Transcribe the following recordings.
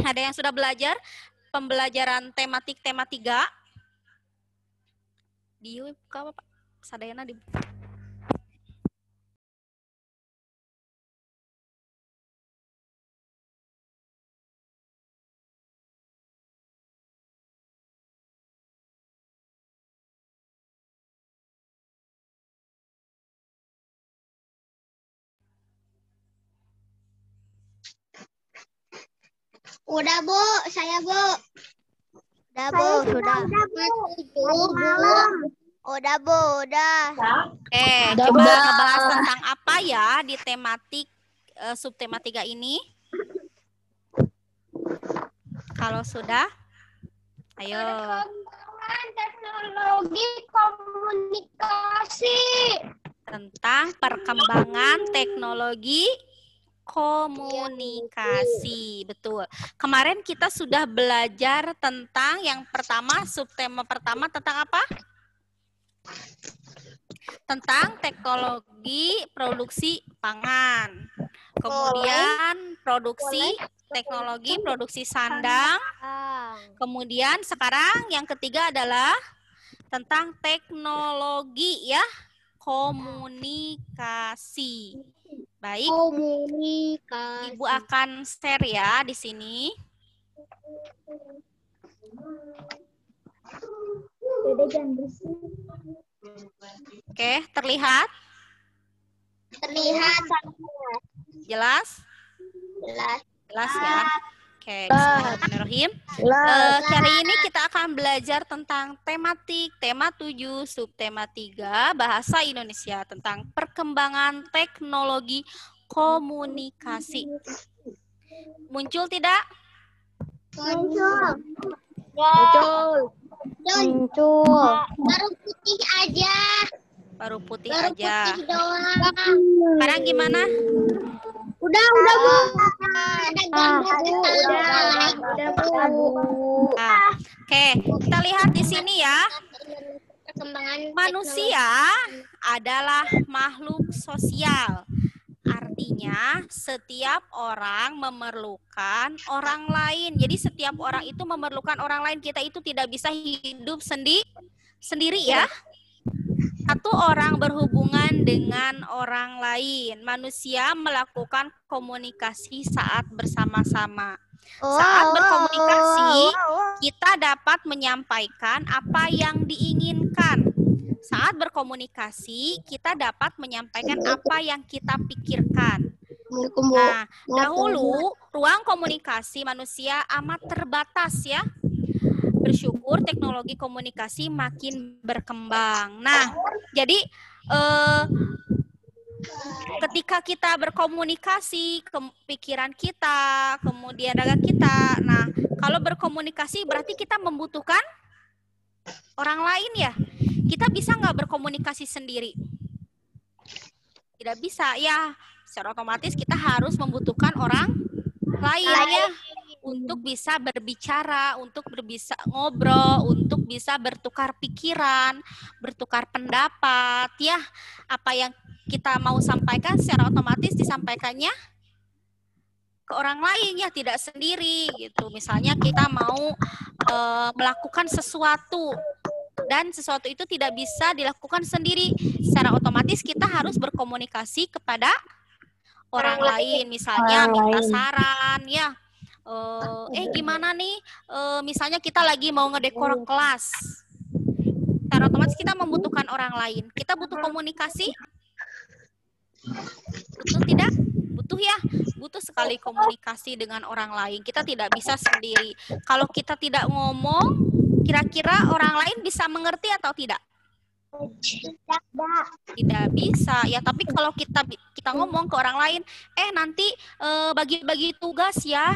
ada yang sudah belajar pembelajaran tematik tema 3? Di buka apa, Pak? Sadayana dibuka. Udah, Bu. Saya, Bu. Udah, Bu. Sudah. Udah, Bu. Udah. Kita ngebahas tentang apa ya di tematik subtema 3 ini? Kalau sudah, ayo. Perkembangan teknologi komunikasi. Tentang perkembangan teknologi komunikasi. Betul. Kemarin kita sudah belajar tentang yang pertama, subtema pertama tentang apa? Tentang teknologi produksi pangan. Kemudian teknologi produksi sandang. Kemudian sekarang yang ketiga adalah tentang teknologi ya, komunikasi. Baik. Komunikasi. Ibu akan share ya di sini. Oke, terlihat? Terlihat. Jelas? Jelas. Jelas ya. Oke, bismillahirrahmanirrahim. Kali ini kita akan belajar tentang tematik, tema 7, subtema 3, bahasa Indonesia, tentang perkembangan teknologi komunikasi. Muncul tidak? Muncul. Baru putih aja. Baru putih Baru aja. putih doang. Sekarang gimana? Udah, Bu. Ada gambar Bu. Oke, kita lihat di sini ya. Perkembangan Manusia adalah makhluk sosial. Artinya setiap orang memerlukan orang lain. Jadi setiap orang itu memerlukan orang lain. Kita itu tidak bisa hidup sendiri ya. Satu orang berhubungan dengan orang lain. Manusia melakukan komunikasi saat bersama-sama. Saat berkomunikasi, kita dapat menyampaikan apa yang diinginkan. Saat berkomunikasi, kita dapat menyampaikan apa yang kita pikirkan. Nah, dahulu ruang komunikasi manusia amat terbatas ya. Bersyukur teknologi komunikasi makin berkembang. Nah, jadi ketika kita berkomunikasi, pikiran kita, kemudian raga kita. Nah, kalau berkomunikasi berarti kita membutuhkan orang lain ya. Kita bisa nggak berkomunikasi sendiri? Tidak bisa ya. Secara otomatis kita harus membutuhkan orang lain ya. Untuk bisa berbicara, untuk bisa ngobrol, untuk bisa bertukar pikiran, bertukar pendapat, ya. Apa yang kita mau sampaikan secara otomatis disampaikannya ke orang lain ya, tidak sendiri gitu. Misalnya kita mau melakukan sesuatu dan sesuatu itu tidak bisa dilakukan sendiri, secara otomatis kita harus berkomunikasi kepada orang lain, misalnya minta saran ya. Gimana nih, misalnya kita lagi mau ngedekor kelas, secara otomatis kita membutuhkan orang lain. Kita butuh komunikasi, butuh tidak? Butuh ya, butuh sekali komunikasi dengan orang lain. Kita tidak bisa sendiri. Kalau kita tidak ngomong, kira-kira orang lain bisa mengerti atau tidak? Tidak bisa ya. Tapi kalau kita ngomong ke orang lain, nanti bagi-bagi tugas ya.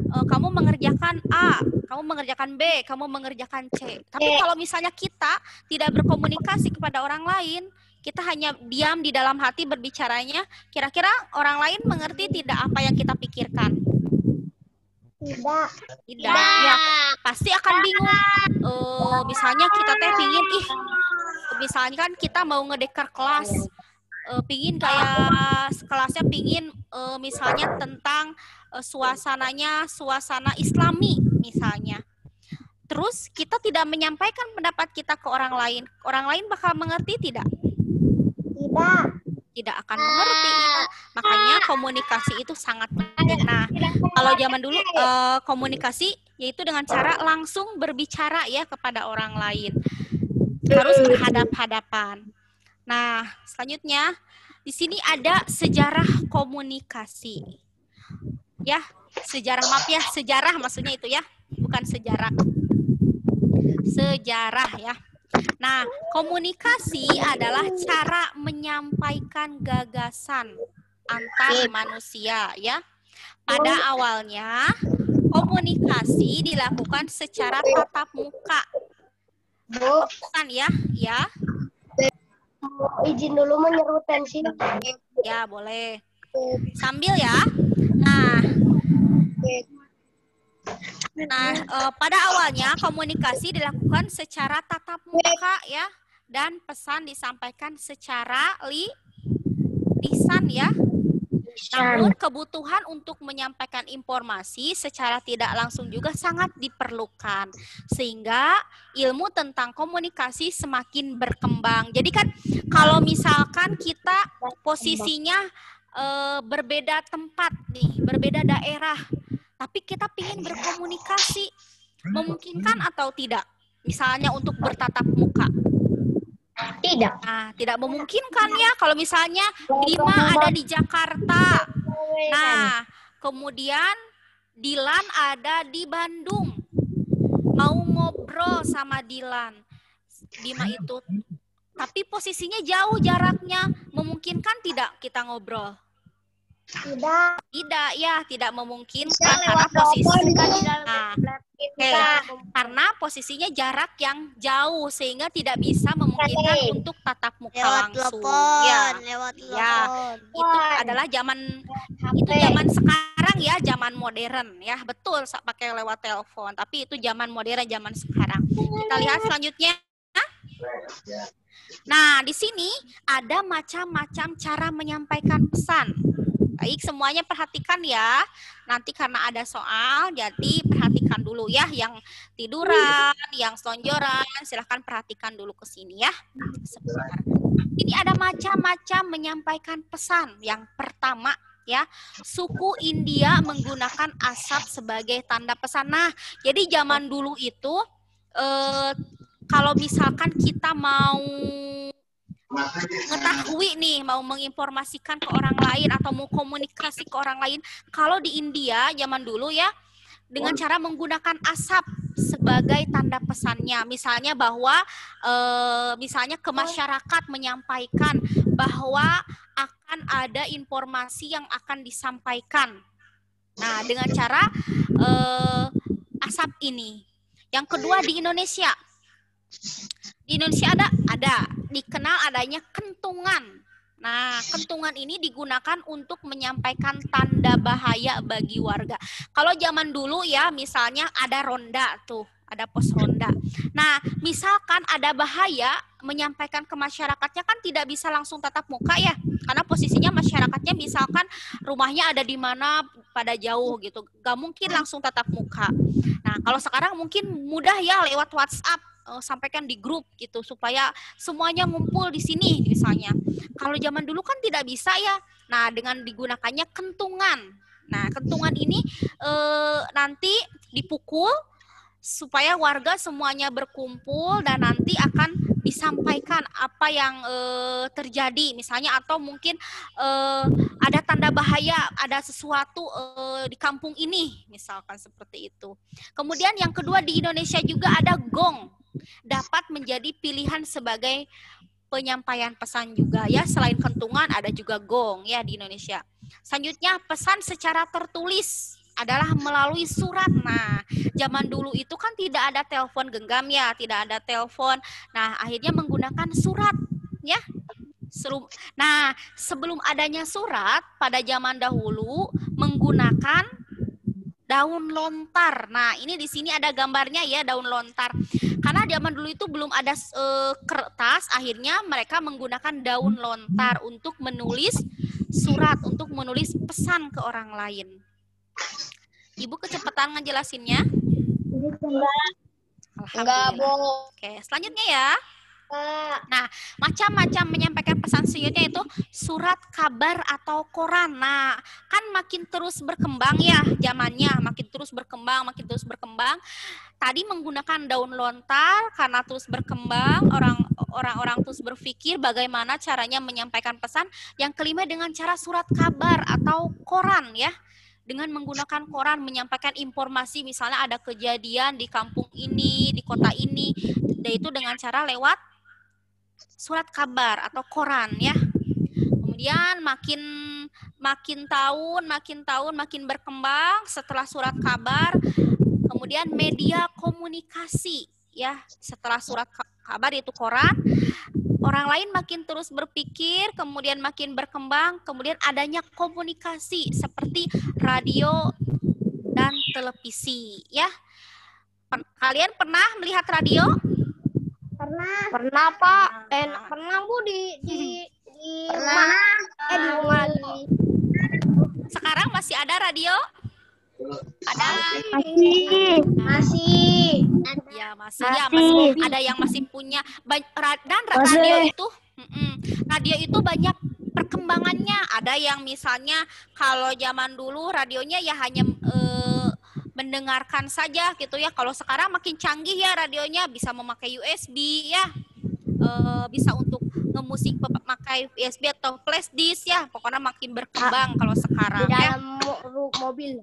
Kamu mengerjakan A, kamu mengerjakan B, kamu mengerjakan C. Tapi kalau misalnya kita tidak berkomunikasi kepada orang lain, kita hanya diam di dalam hati berbicaranya, kira-kira orang lain mengerti tidak apa yang kita pikirkan? Tidak. Ya, pasti akan bingung. Misalnya kita pingin, misalnya kan kita mau ngedekar kelas, pingin kayak kelasnya pingin misalnya tentang suasananya suasana Islami misalnya. Terus kita tidak menyampaikan pendapat kita ke orang lain bakal mengerti tidak? Tidak. Tidak akan mengerti. Makanya komunikasi itu sangat penting. Nah, kalau zaman dulu komunikasi yaitu dengan cara langsung berbicara ya kepada orang lain. Harus berhadap-hadapan. Nah, selanjutnya di sini ada sejarah komunikasi. Ya, sejarah sejarah maksudnya itu ya, bukan sejarah. Sejarah ya. Nah, komunikasi adalah cara menyampaikan gagasan antar manusia ya. Pada awalnya komunikasi dilakukan secara tatap muka. Bukan ya, ya. Izin dulu menyeru tensi. Ya, boleh. Sambil ya. Nah, pada awalnya komunikasi dilakukan secara tatap muka ya, dan pesan disampaikan secara lisan ya. Namun kebutuhan untuk menyampaikan informasi secara tidak langsung juga sangat diperlukan, sehingga ilmu tentang komunikasi semakin berkembang. Jadi kan kalau misalkan kita posisinya berbeda tempat nih, berbeda daerah, tapi kita ingin berkomunikasi, memungkinkan atau tidak? Misalnya untuk bertatap muka. Tidak. Nah, tidak memungkinkan ya kalau misalnya Dima ada di Jakarta. Nah, kemudian Dilan ada di Bandung. Mau ngobrol sama Dilan. Dima itu, tapi posisinya jauh jaraknya, memungkinkan tidak kita ngobrol? Tidak. Tidak ya, tidak memungkinkan karena posisi karena posisinya jarak yang jauh sehingga tidak bisa memungkinkan untuk tatap muka langsung. Lewat Itu adalah zaman sekarang ya, zaman modern ya, betul pakai lewat telepon. Tapi itu zaman modern, zaman sekarang. Kita lihat selanjutnya. Nah, di sini ada macam-macam cara menyampaikan pesan. Baik, semuanya perhatikan ya. Nanti karena ada soal, jadi perhatikan dulu ya. Yang tiduran, yang selonjoran, silahkan perhatikan dulu ke sini ya. Sebentar. Ini ada macam-macam menyampaikan pesan. Yang pertama ya, suku India menggunakan asap sebagai tanda pesan. Nah, jadi zaman dulu itu kalau misalkan kita mau mengetahui nih, mau menginformasikan ke orang lain atau mau komunikasi ke orang lain, kalau di India zaman dulu ya, dengan cara menggunakan asap sebagai tanda pesannya. Misalnya bahwa misalnya ke masyarakat menyampaikan bahwa akan ada informasi yang akan disampaikan. Nah, dengan cara asap ini. Yang kedua di Indonesia. Di Indonesia ada dikenal adanya kentungan. Nah, kentungan ini digunakan untuk menyampaikan tanda bahaya bagi warga. Kalau zaman dulu ya, misalnya ada ronda tuh, ada pos ronda. Nah, misalkan ada bahaya, menyampaikan ke masyarakatnya kan tidak bisa langsung tatap muka ya, karena posisinya masyarakatnya misalkan rumahnya ada di mana pada jauh gitu, gak mungkin langsung tatap muka. Nah, kalau sekarang mungkin mudah ya lewat WhatsApp. Sampaikan di grup gitu supaya semuanya ngumpul di sini misalnya. Kalau zaman dulu kan tidak bisa ya. Nah, dengan digunakannya kentungan. Nah, kentungan ini nanti dipukul supaya warga semuanya berkumpul dan nanti akan disampaikan apa yang terjadi misalnya, atau mungkin ada tanda bahaya, ada sesuatu di kampung ini misalkan seperti itu. Kemudian yang kedua di Indonesia juga ada gong. Dapat menjadi pilihan sebagai penyampaian pesan juga ya. Selain kentungan ada juga gong ya di Indonesia. Selanjutnya pesan secara tertulis adalah melalui surat. Nah, zaman dulu itu kan tidak ada telepon genggam ya, tidak ada telepon. Nah, akhirnya menggunakan surat ya. Nah, sebelum adanya surat pada zaman dahulu menggunakan daun lontar. Nah, ini di sini ada gambarnya ya, daun lontar. Karena zaman dulu itu belum ada kertas, akhirnya mereka menggunakan daun lontar untuk menulis surat, untuk menulis pesan ke orang lain. Ibu kecepatan ngejelasinnya? Enggak, Bu. Oke, selanjutnya ya. Nah, macam-macam menyampaikan pesan selanjutnya itu surat kabar atau koran. Nah, kan makin terus berkembang ya zamannya, makin terus berkembang. Tadi menggunakan daun lontar karena terus berkembang, orang-orang terus berpikir bagaimana caranya menyampaikan pesan. Yang kelima dengan cara surat kabar atau koran ya. Dengan menggunakan koran menyampaikan informasi, misalnya ada kejadian di kampung ini, di kota ini, yaitu dengan cara lewat surat kabar atau koran ya. Kemudian makin tahun makin berkembang setelah surat kabar, kemudian media komunikasi ya. Setelah surat kabar itu koran, orang lain makin terus berpikir, kemudian makin berkembang, kemudian adanya komunikasi seperti radio dan televisi ya. Kalian pernah melihat radio? Pernah, Pak. Pernah, Bu, di rumah. Sekarang masih ada radio? Ada. Masih. Ya masih ada yang masih punya dan radio itu banyak perkembangannya. Ada yang misalnya kalau zaman dulu radionya ya hanya mendengarkan saja gitu ya. Kalau sekarang makin canggih ya radionya, bisa memakai USB ya, bisa untuk ngemusik pakai USB atau flash disk ya. Pokoknya makin berkembang kalau sekarang. Di dalam mobil.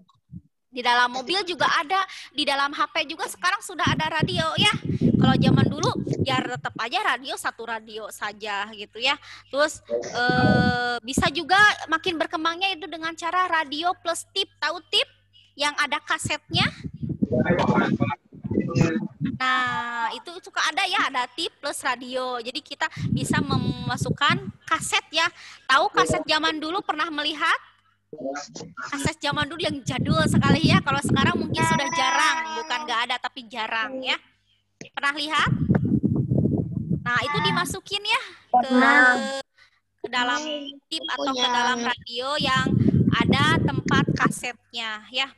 Di dalam mobil juga ada, di dalam HP juga sekarang sudah ada radio ya. Kalau zaman dulu ya tetap aja radio, satu radio saja gitu ya. Terus bisa juga makin berkembangnya itu dengan cara radio plus tip. Tahu tip yang ada kasetnya? Nah, itu suka ada ya, ada tip plus radio. Jadi kita bisa memasukkan kaset ya. Tahu kaset zaman dulu, pernah melihat? Kaset zaman dulu yang jadul sekali ya. Kalau sekarang mungkin sudah jarang, bukan nggak ada tapi jarang ya. Pernah lihat? Nah, itu dimasukin ya ke dalam tip atau ke dalam radio yang ada tempat kasetnya ya.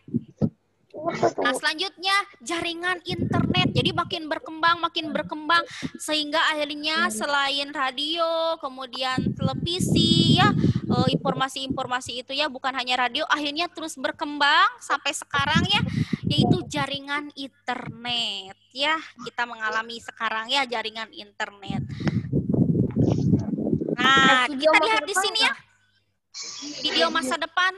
Nah, selanjutnya jaringan internet. Jadi makin berkembang sehingga akhirnya selain radio, kemudian televisi ya, informasi-informasi itu ya, bukan hanya radio, akhirnya terus berkembang sampai sekarang ya, yaitu jaringan internet ya. Kita mengalami sekarang ya jaringan internet. Nah, kita lihat di sini ya. Video masa depan,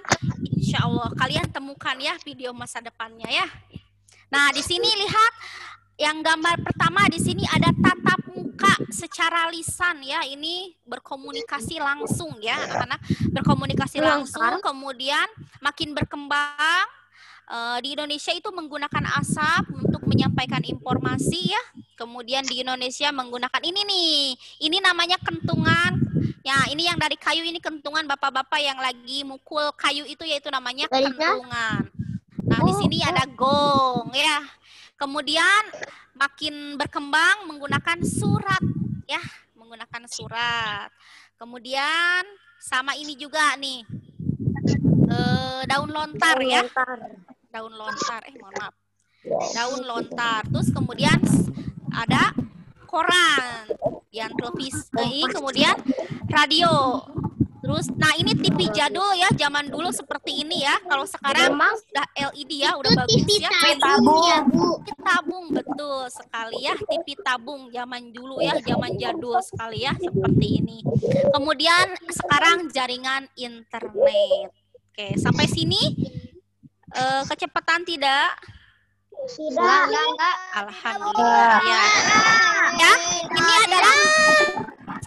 insya Allah kalian temukan ya video masa depannya ya. Nah, di sini lihat yang gambar pertama, di sini ada tatap muka secara lisan ya. Ini berkomunikasi langsung ya, anak-anak berkomunikasi langsung. Kemudian makin berkembang. Di Indonesia itu menggunakan asap untuk menyampaikan informasi ya. Kemudian di Indonesia menggunakan ini nih, ini namanya kentungan. Ya, ini yang dari kayu, ini kentungan bapak-bapak yang lagi mukul kayu itu, yaitu namanya kentungan. Nah, di sini ada gong ya. Kemudian makin berkembang menggunakan surat ya, menggunakan surat. Kemudian sama ini juga nih, daun lontar ya. Daun lontar, mohon maaf. Daun lontar. Terus kemudian ada koran, yang televisi, kemudian radio. Terus, nah ini TV jadul ya, zaman dulu seperti ini ya. Kalau sekarang sudah LED ya, udah bagus ya. TV tabung, betul sekali ya. TV tabung zaman dulu ya, zaman jadul sekali ya, seperti ini. Kemudian sekarang jaringan internet. Oke, sampai sini kecepatan tidak? Enggak. Alhamdulillah ya. Ya, ini adalah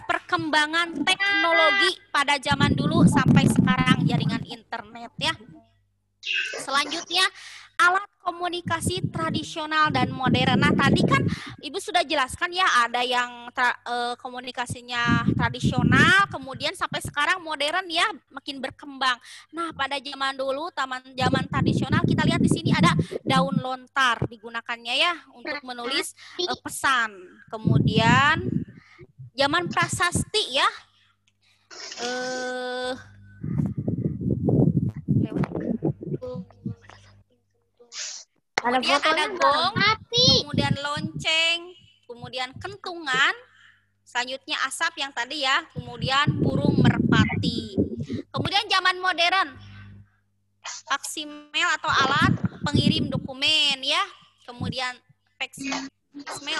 perkembangan teknologi pada zaman dulu sampai sekarang, jaringan internet ya. Selanjutnya alat komunikasi tradisional dan modern. Nah, tadi kan Ibu sudah jelaskan ya, ada yang komunikasinya tradisional, kemudian sampai sekarang modern ya, makin berkembang. Nah, pada zaman dulu, zaman tradisional, kita lihat di sini ada daun lontar digunakannya ya untuk menulis pesan. Kemudian zaman prasasti ya, kemudian ada gong, Tapi kemudian lonceng, kemudian kentungan, selanjutnya asap yang tadi ya, kemudian burung merpati. Kemudian zaman modern, faksimiles atau alat pengirim dokumen ya, kemudian faksimiles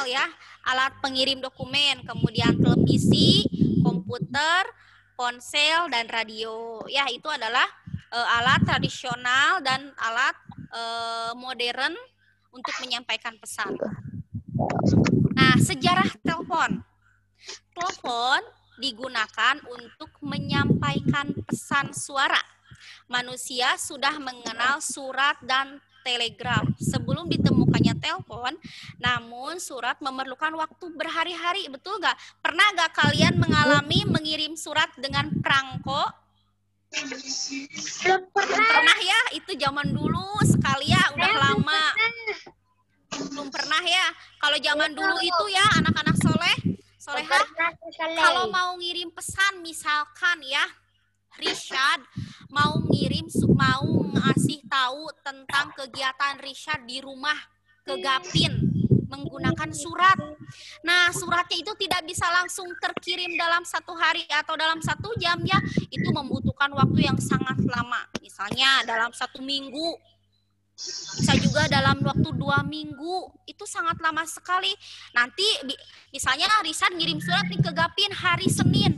ya, alat pengirim dokumen, kemudian televisi, komputer, ponsel, dan radio. Ya, itu adalah alat tradisional dan alat modern untuk menyampaikan pesan. Nah, sejarah telepon. Telepon digunakan untuk menyampaikan pesan suara. Manusia sudah mengenal surat dan telegraf sebelum ditemukannya telepon, namun surat memerlukan waktu berhari-hari, betul nggak? Pernah nggak kalian mengalami mengirim surat dengan perangko? belum pernah. Pernah ya, itu zaman dulu sekali ya, udah lama. Belum pernah ya. Kalau zaman dulu itu ya, anak-anak solehah, kalau mau ngirim pesan, misalkan ya, Rishad mau ngasih tahu tentang kegiatan Rishad di rumah ke Gapin menggunakan surat. Nah, suratnya itu tidak bisa langsung terkirim dalam 1 hari atau dalam 1 jam ya. Itu membutuhkan waktu yang sangat lama. Misalnya dalam 1 minggu, bisa juga dalam waktu 2 minggu. Itu sangat lama sekali. Nanti misalnya Rishad ngirim surat nih ke Gapin hari Senin.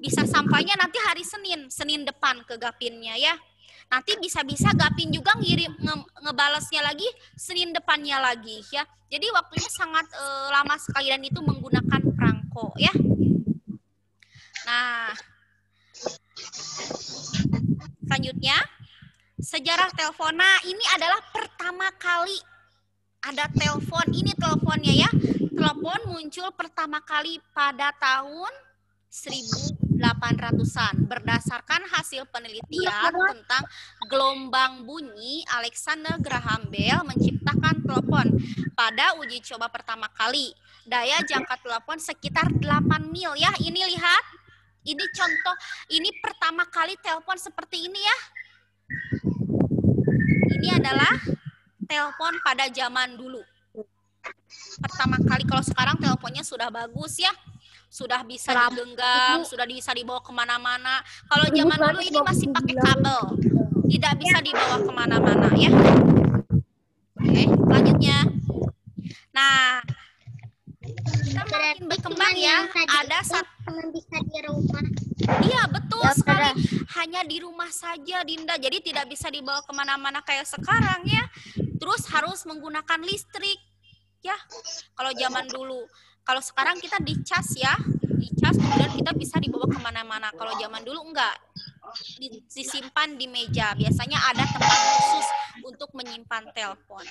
Bisa sampainya nanti hari Senin depan ke Gapinnya ya. Nanti bisa-bisa Gapin juga ngebalasnya lagi Senin depannya lagi ya. Jadi waktunya sangat lama sekali dan itu menggunakan perangko ya. Nah, selanjutnya sejarah telepon. Nah, ini adalah pertama kali ada telepon. Ini teleponnya ya. Telepon muncul pertama kali pada tahun 1800-an. Berdasarkan hasil penelitian tentang gelombang bunyi, Alexander Graham Bell menciptakan telepon. Pada uji coba pertama kali, daya jangka telepon sekitar 8 mil ya. Ini lihat, ini contoh, ini pertama kali telepon seperti ini ya. Ini adalah telepon pada zaman dulu. Pertama kali, kalau sekarang teleponnya sudah bagus ya. Sudah bisa digenggam, sudah bisa dibawa kemana-mana. Kalau zaman dulu ini masih pakai kabel, tidak bisa dibawa kemana-mana ya. Oke, selanjutnya. Nah, kita makin berkembang ya. Ada bisa di rumah. Iya betul sekali. Hanya di rumah saja, Dinda. Jadi tidak bisa dibawa kemana-mana kayak sekarang ya. Terus harus menggunakan listrik ya. Kalau zaman dulu. Kalau sekarang kita dicas ya, dicas kemudian kita bisa dibawa kemana-mana. Kalau zaman dulu enggak, disimpan di meja. Biasanya ada tempat khusus untuk menyimpan telepon.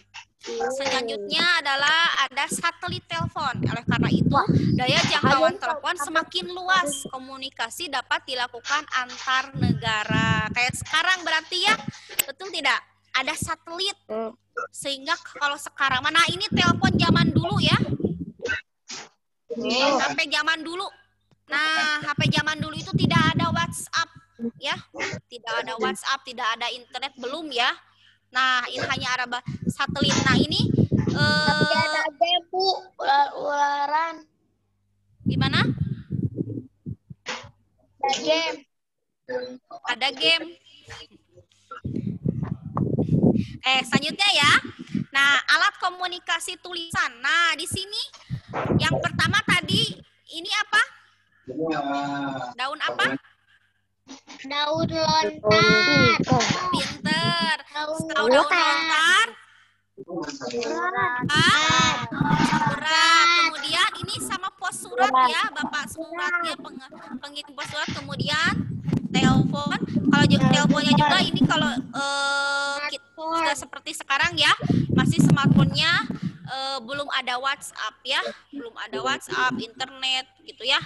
Selanjutnya adalah ada satelit telepon. Oleh karena itu, daya jangkauan telepon semakin luas. Komunikasi dapat dilakukan antar negara. Kayak sekarang berarti ya, betul tidak? Ada satelit. Sehingga kalau sekarang, mana ini telepon zaman dulu ya. HP zaman dulu. Nah, HP zaman dulu itu tidak ada WhatsApp ya. Tidak ada WhatsApp, tidak ada internet belum ya. Nah, ini hanya ada satelit. Nah, ini Tapi ada game, Bu, ular-ularan. Gimana? Ada game. Ada game. Selanjutnya ya. Nah, alat komunikasi tulisan. Nah, di sini yang pertama tadi ini apa? Daun apa? Daun lontar. Pinter. Daun Tahu daun lontar? Surat. Kemudian ini sama pos surat ya, Bapak suratnya pengirim pos surat. Kemudian telepon. Kalau teleponnya juga ini kalau sudah seperti sekarang ya, masih smartphone-nya belum ada WhatsApp ya, belum ada WhatsApp, internet gitu ya,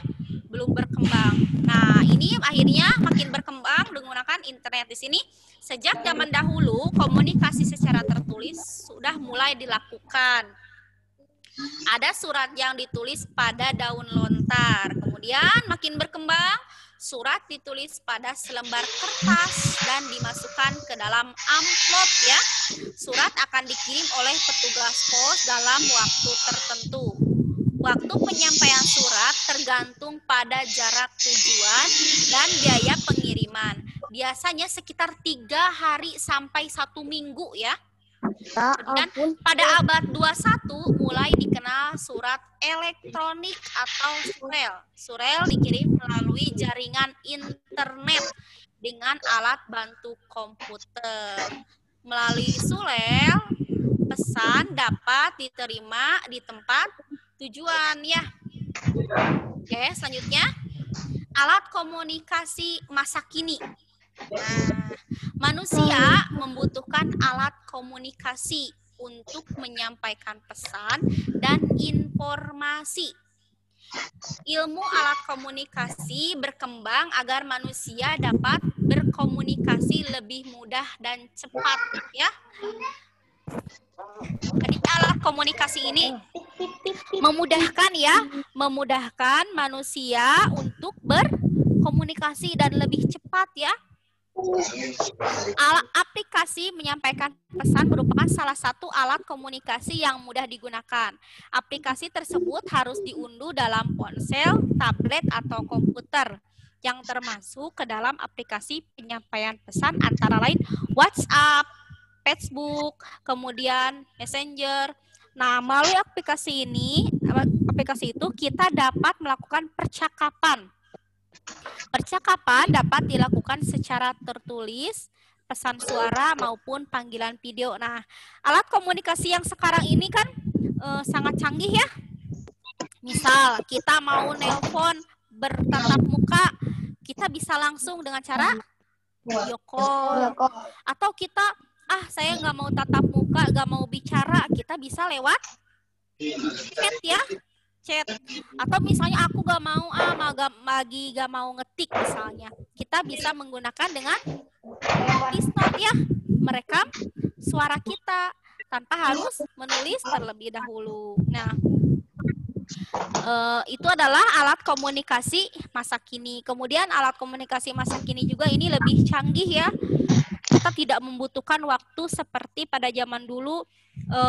belum berkembang. Nah, ini akhirnya makin berkembang menggunakan internet di sini. Sejak zaman dahulu, komunikasi secara tertulis sudah mulai dilakukan. Ada surat yang ditulis pada daun lontar. Kemudian makin berkembang, surat ditulis pada selembar kertas dan dimasukkan ke dalam amplop ya. Surat akan dikirim oleh petugas pos dalam waktu tertentu. Waktu penyampaian surat tergantung pada jarak tujuan dan biaya pengiriman. Biasanya sekitar 3 hari sampai 1 minggu ya. Dan pada abad 21 mulai dikenal surat elektronik atau surel. Surel dikirim melalui jaringan internet dengan alat bantu komputer. Melalui surel, pesan dapat diterima di tempat tujuan ya. Oke, selanjutnya alat komunikasi masa kini. Nah, manusia membutuhkan alat komunikasi untuk menyampaikan pesan dan informasi. Ilmu alat komunikasi berkembang agar manusia dapat berkomunikasi lebih mudah dan cepat ya. Jadi alat komunikasi ini memudahkan manusia untuk berkomunikasi dan lebih cepat ya. Aplikasi menyampaikan pesan merupakan salah satu alat komunikasi yang mudah digunakan. Aplikasi tersebut harus diunduh dalam ponsel, tablet, atau komputer yang termasuk ke dalam aplikasi penyampaian pesan antara lain WhatsApp, Facebook, kemudian Messenger. Nah, melalui aplikasi itu kita dapat melakukan percakapan. Percakapan dapat dilakukan secara tertulis, pesan suara maupun panggilan video. Nah, alat komunikasi yang sekarang ini kan sangat canggih ya. Misal kita mau nelpon bertatap muka, kita bisa langsung dengan cara video call. Atau kita, saya nggak mau tatap muka, nggak mau bicara, kita bisa lewat chat ya. Chat. Atau misalnya aku gak mau gak mau ngetik misalnya, kita bisa menggunakan dengan voice note ya, merekam suara kita tanpa harus menulis terlebih dahulu. Nah, itu adalah alat komunikasi masa kini. Kemudian alat komunikasi masa kini juga ini lebih canggih ya. Kita tidak membutuhkan waktu seperti pada zaman dulu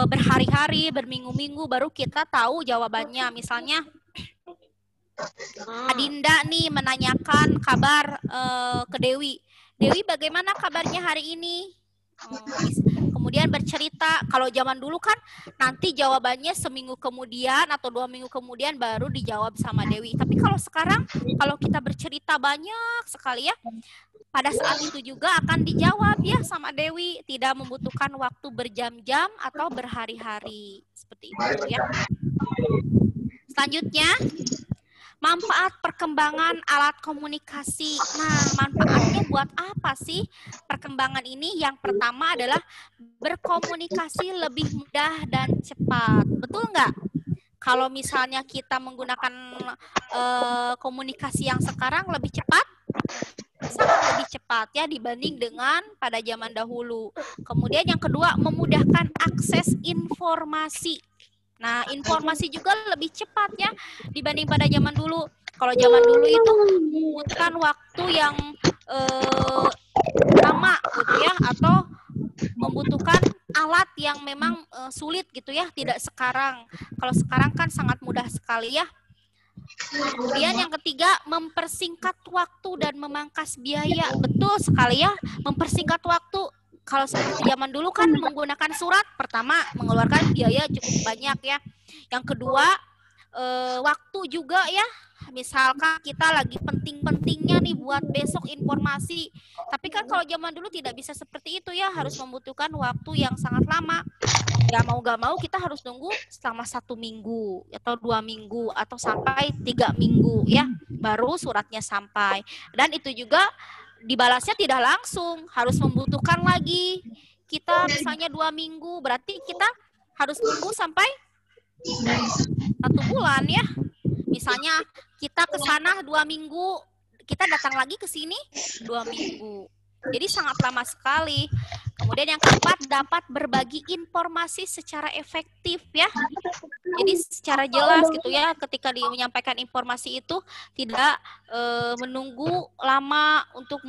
berhari-hari, berminggu-minggu baru kita tahu jawabannya. Misalnya Adinda nih menanyakan kabar ke Dewi. Dewi, bagaimana kabarnya hari ini? Kemudian bercerita. Kalau zaman dulu kan nanti jawabannya seminggu kemudian atau 2 minggu kemudian baru dijawab sama Dewi. Tapi kalau sekarang, kalau kita bercerita banyak sekali ya, pada saat itu juga akan dijawab ya sama Dewi. Tidak membutuhkan waktu berjam-jam atau berhari-hari. Seperti itu ya. Selanjutnya, manfaat perkembangan alat komunikasi. Nah, manfaatnya buat apa sih perkembangan ini? Yang pertama adalah berkomunikasi lebih mudah dan cepat. Betul nggak? Kalau misalnya kita menggunakan komunikasi yang sekarang lebih cepat, sangat lebih cepat ya dibanding dengan pada zaman dahulu. Kemudian yang kedua, memudahkan akses informasi. Nah, informasi juga lebih cepat ya dibanding pada zaman dulu. Kalau zaman dulu itu membutuhkan waktu yang lama gitu ya, atau membutuhkan alat yang memang sulit gitu ya, tidak sekarang. Kalau sekarang kan sangat mudah sekali ya. Kemudian yang ketiga, mempersingkat waktu dan memangkas biaya. Betul sekali ya, mempersingkat waktu. Kalau seperti zaman dulu kan menggunakan surat, pertama mengeluarkan biaya cukup banyak ya. Yang kedua, waktu juga ya. Misalkan kita lagi penting-pentingnya nih buat besok informasi. Tapi kan kalau zaman dulu tidak bisa seperti itu ya, harus membutuhkan waktu yang sangat lama. Ya mau gak mau kita harus nunggu selama 1 minggu atau 2 minggu atau sampai 3 minggu ya, baru suratnya sampai. Dan itu juga dibalasnya tidak langsung, harus membutuhkan lagi. Kita misalnya 2 minggu, berarti kita harus tunggu sampai 1 bulan ya. Misalnya kita ke sana 2 minggu, kita datang lagi ke sini 2 minggu. Jadi sangat lama sekali. Kemudian yang keempat, dapat berbagi informasi secara efektif ya. Jadi secara jelas gitu ya, ketika dia menyampaikan informasi itu tidak menunggu lama untuk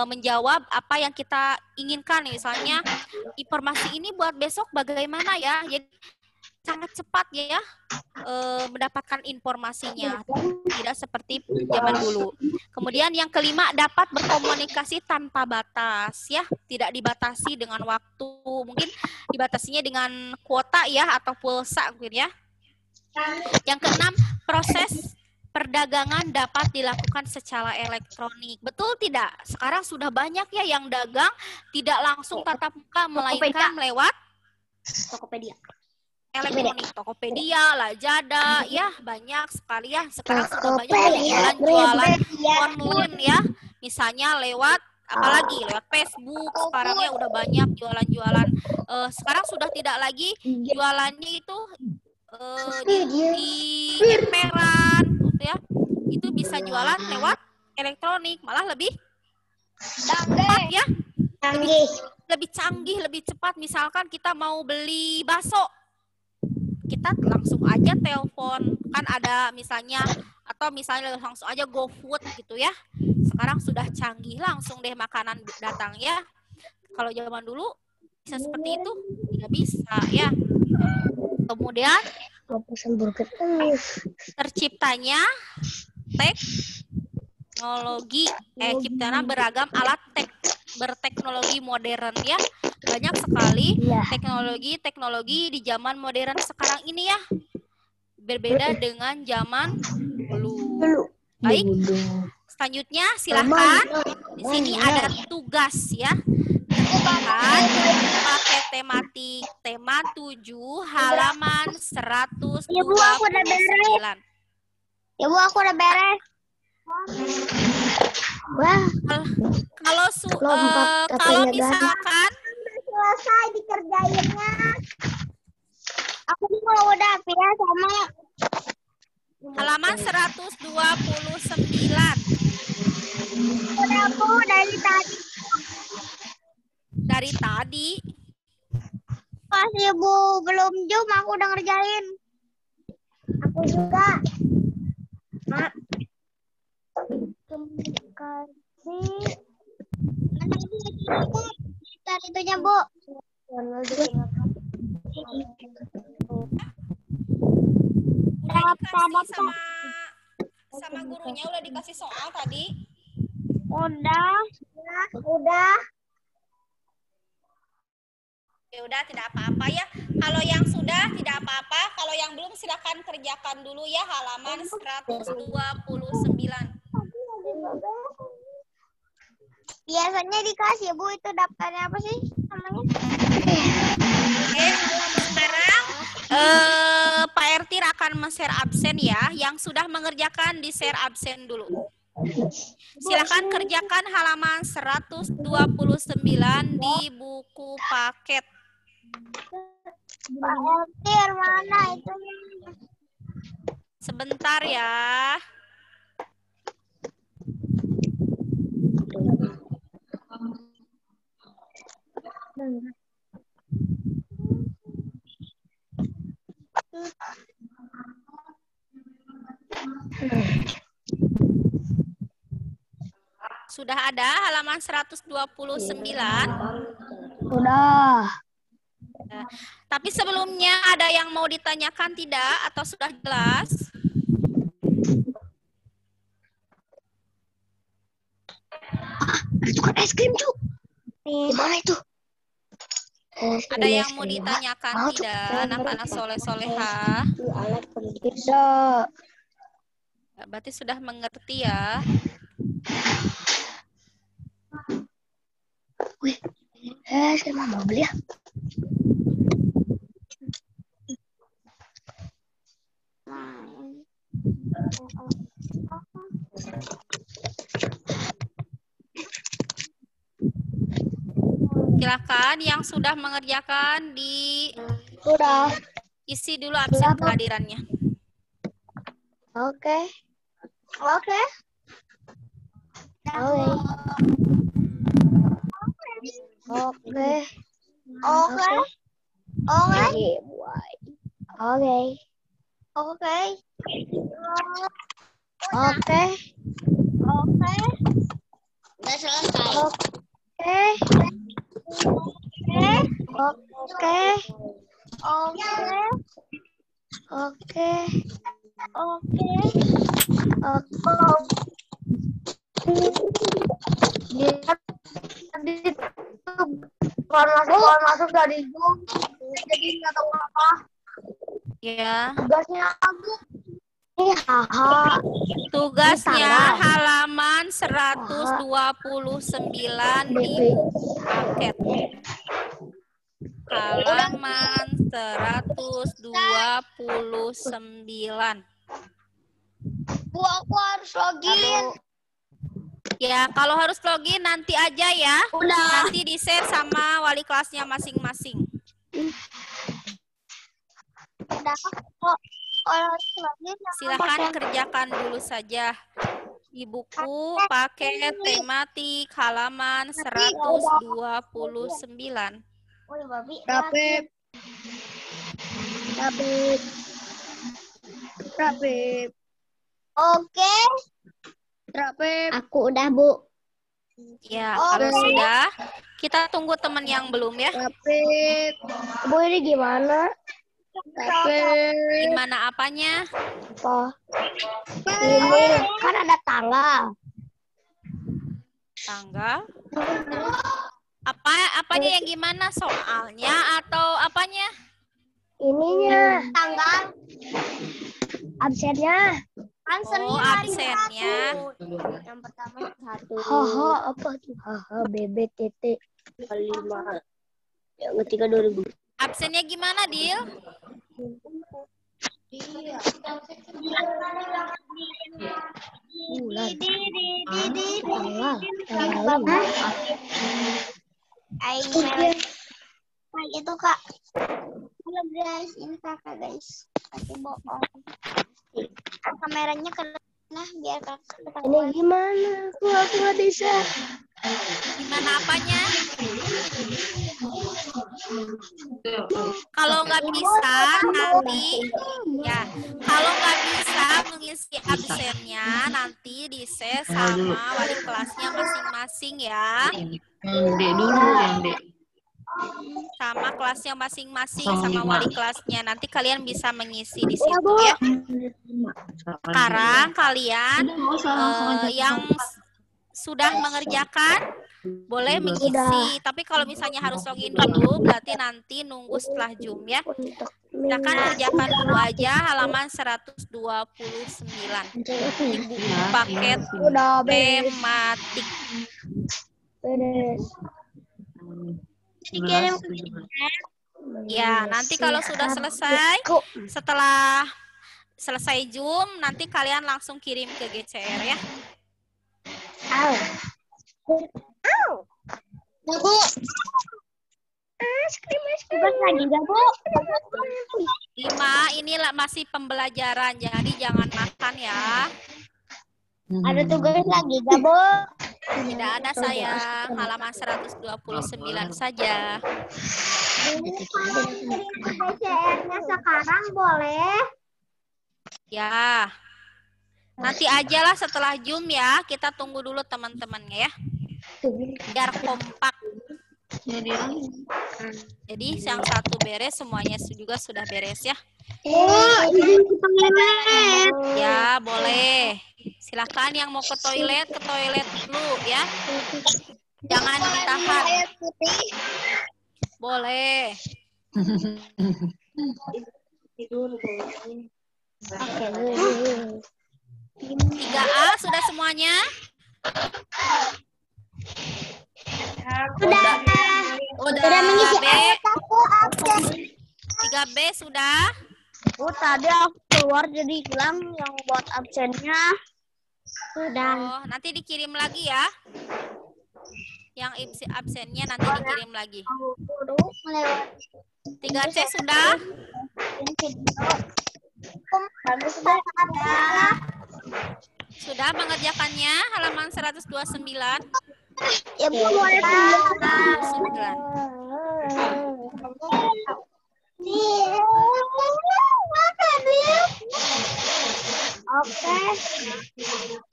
menjawab apa yang kita inginkan. Misalnya informasi ini buat besok bagaimana ya? Jadi sangat cepat ya mendapatkan informasinya, tidak seperti zaman dulu. Kemudian yang kelima, dapat berkomunikasi tanpa batas ya, tidak dibatasi dengan waktu, mungkin dibatasinya dengan kuota ya atau pulsa mungkin ya. Yang keenam, proses perdagangan dapat dilakukan secara elektronik. Betul tidak? Sekarang sudah banyak ya yang dagang tidak langsung tatap muka, melainkan lewat Tokopedia. elektronik, Tokopedia, Lazada, ya banyak sekali ya. Sekarang sudah banyak yang jualan online ya. Misalnya lewat apalagi lewat Facebook. Sekarang ya udah banyak jualan-jualan. Sekarang sudah tidak lagi jualannya itu di emperan, gitu ya. Itu bisa jualan lewat elektronik, malah lebih cepat ya. Lebih canggih, lebih cepat. Misalkan kita mau beli bakso, kita langsung aja telepon, kan ada misalnya, atau misalnya langsung aja GoFood gitu ya. Sekarang sudah canggih, langsung deh makanan datang ya. Kalau zaman dulu bisa seperti itu, tidak bisa ya. Kemudian terciptanya teknologi, ciptaan beragam alat berteknologi modern ya. Banyak sekali teknologi di zaman modern sekarang ini ya. Berbeda dengan zaman dulu. Baik. Selanjutnya silahkan. Di sini ada tugas ya. Kerjakan pakai tematik tema 7 halaman 129. Ya Bu, aku udah beres. Wah, kalau misalkan selesai dikerjainnya. Aku juga udah ya sama halaman 129. udah Bu dari tadi. Dari tadi Pas Ibu belum jum aku udah ngerjain. Aku juga. Mak. Komunikasi. Dari itunya Bu. udah dikasih sama gurunya, udah dikasih soal tadi. Udah. Udah. Ya udah, tidak apa-apa ya. Kalau yang sudah tidak apa-apa, kalau yang belum silakan kerjakan dulu ya halaman 129. Biasanya dikasih Bu, itu daftarnya apa sih namanya? Oke, sekarang Pak Ertir akan men-share absen ya. Yang sudah mengerjakan di share absen dulu. Silakan kerjakan halaman 129 di buku paket. Pak Ertir mana itu? Sebentar ya. Sudah ada halaman 129? Udah. Tapi sebelumnya ada yang mau ditanyakan tidak? Atau sudah jelas? Itu kan es krim, Cuk. Gimana itu? Ada yang mau ditanyakan tidak? Anak-anak soleh-soleha? Bisa. Berarti sudah mengerti ya. Wih, saya mau beli ya. Silakan yang sudah mengerjakan Udah. isi dulu absen kehadirannya. Oke. Oke. Oke. Oke. Oke. Oke. Oke. Oke. Oke. Udah selesai. Oke. Oke. Oke. Oke. Oke. Oke. Dia tadi keluar masuk dari Zoom. Jadi nggak tahu apa. Ya. Tugasnya aku. Ini haha. Tugasnya Tanggal. halaman 129 di paket. Halaman 129. Bu, aku harus login. Ya, kalau harus login nanti aja ya. Udah. Nanti di-share sama wali kelasnya masing-masing. Udah kok. Kalau harus login. Silahkan kerjakan dulu saja. Di buku paket tematik halaman 129. Rapip. Oke. Rapip. Aku udah, Bu. Ya, kalau sudah, kita tunggu teman yang belum ya. Rapip. Bu, ini gimana? Rapip. Gimana apanya? Apa? Ini kan ada tanggal. Tanggal? Apanya yang gimana? Soalnya atau apanya? Ininya. Tanggal. Absennya. Oh, absennya. Yang pertama 1. Haha, apa tuh? Haha, BBTT 5. Yang ketiga 2000. Absennya gimana, Dil? Bulan. Tanggal. Itu Kak. Halo guys, ini Kakak guys. Kasih bohong. Kameranya kena biar Kakak Ini ketahuan. gimana? Aku nggak bisa. Gimana apanya? Kalau nggak bisa nanti ya, kalau nggak bisa mengisi absennya nanti di-share sama wali kelasnya masing-masing ya. Yang D dulu, yang D. Sama kelasnya masing-masing sama wali kelasnya. Nanti kalian bisa mengisi di situ ya. Sekarang kalian yang sudah mengerjakan boleh mengisi. Tapi kalau misalnya harus login dulu, berarti nanti nunggu setelah Zoom ya. Silakan kerjakan dulu aja halaman 129 di buku paket Udah beres. tematik. Beres. Dikirim ke Ya, nanti kalau sudah selesai, setelah selesai Zoom, nanti kalian langsung kirim ke GCR ya. Au. Bu. Tugas lagi nggak Bu? 5, ini masih pembelajaran, jadi jangan makan ya. Ada tugas lagi nggak Bu? Tidak ada sayang, halaman 129 saja. PCR-nya sekarang boleh? Ya, nanti ajalah setelah Zoom ya, kita tunggu dulu teman-temannya ya, biar kompak. Jadi yang satu beres, semuanya juga sudah beres ya. Izin ke toilet. Ya, boleh. Silakan yang mau ke toilet dulu ya. Jangan ditahan. Boleh. 3A sudah semuanya? Udah mengisi B. aku absen. 3B sudah? Bu, tadi aku keluar jadi hilang yang buat absennya. Sudah. Oh, nanti dikirim lagi ya. Yang absennya nanti dikirim lagi. 3C sudah? Sudah mengerjakannya halaman 129? Ya Bu, boleh 9.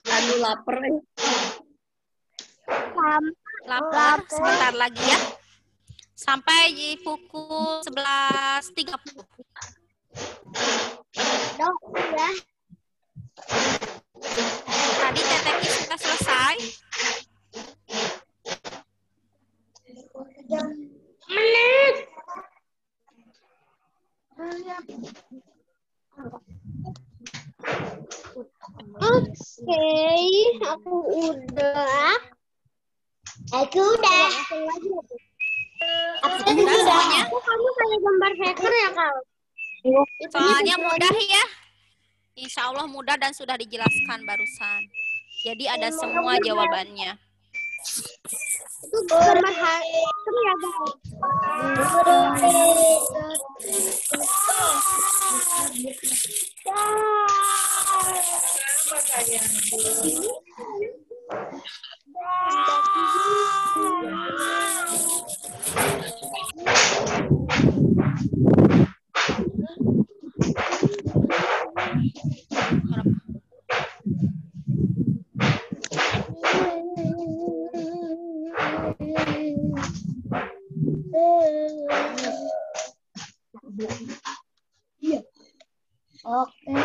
Aduh lapar. Lapar, sebentar lagi ya. Sampai di pukul 11.30. Dok, ya. Tadi TTK sudah selesai. Oke, aku udah. Aku udah. Udah semuanya? Kamu kayak gambar hacker ya, Kak? Soalnya mudah ya. Insya Allah mudah dan sudah dijelaskan barusan. Jadi ada semua jawabannya. Itu gambar hacker ya, Kak? Oke.